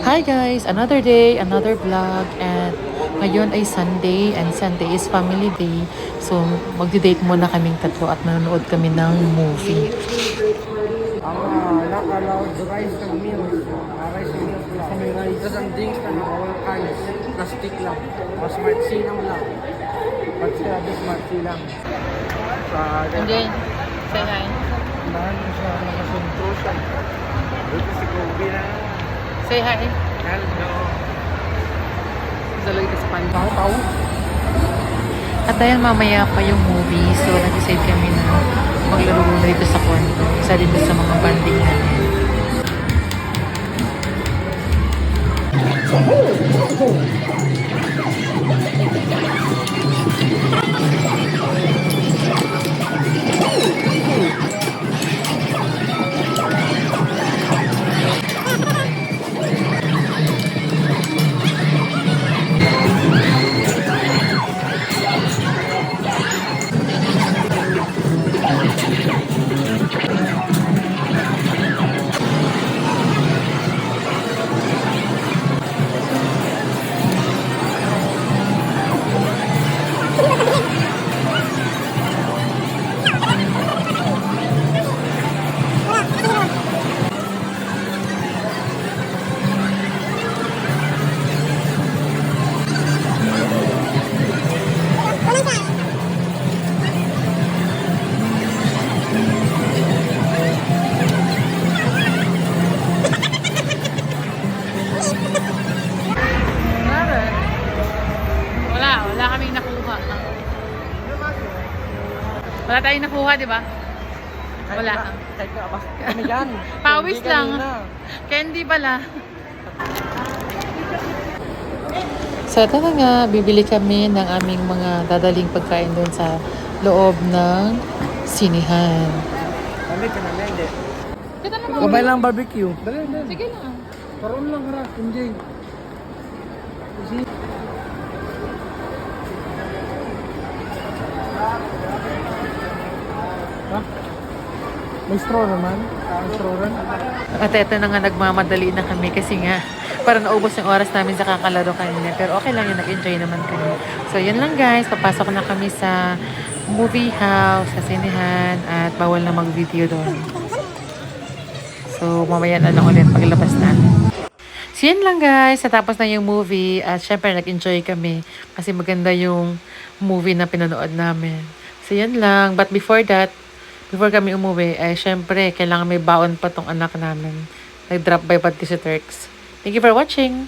Hi guys! Another day, another vlog, and ngayon ay Sunday, and Sunday is family day. So, magdi-date muna kaming tatlo at manonood kami ng movie. Not allowed rice and meals. Rice and meals lang. May rice. Tapos ang drinks na all kinds. Plastic lang. Smart C lang lang. But the smart C lang. Enjoy! Say hi! Dahan mo siya. Nakasuntro siya. Dito si Kobe na. Say hi! Hello. Salog sa pan. Tao. At dahil mamaya pa yung movie, so nag-decide kami na maglaro muna dito sa condo. Isa din sa mga banding namin. Wala kaming nakuha. Wala tayong nakuha, di ba? Wala. Kahit ka ba? Ano yan? Pawis Candy lang. kanina. Candy pala. So, ito na nga, bibili kami ng aming mga dadaling pagkain doon sa loob ng sinihan. Dami ka na, hindi. Kita naman. Gabay lang barbecue. Dali, dali. Sige lang. Karoon lang harap, enjoy. Ha? May straw naman? May straw rin? At ito na nga, nagmamadali na kami kasi nga, para naubos yung oras namin sa kakalaro kanina. Pero okay lang yun, nag-enjoy naman kami. So, yun lang guys, papasok na kami sa movie house, sa sinihan, at bawal na mag-video doon. So, mamaya na lang ulit paglabas natin. So, yun lang guys, natapos na yung movie, at syempre nag-enjoy kami kasi maganda yung movie na pinanood namin. So, yun lang. But before that, before kami umuwi, ay syempre, kailangan may baon pa tong anak namin. Nag-drop by pati si Turks. Thank you for watching!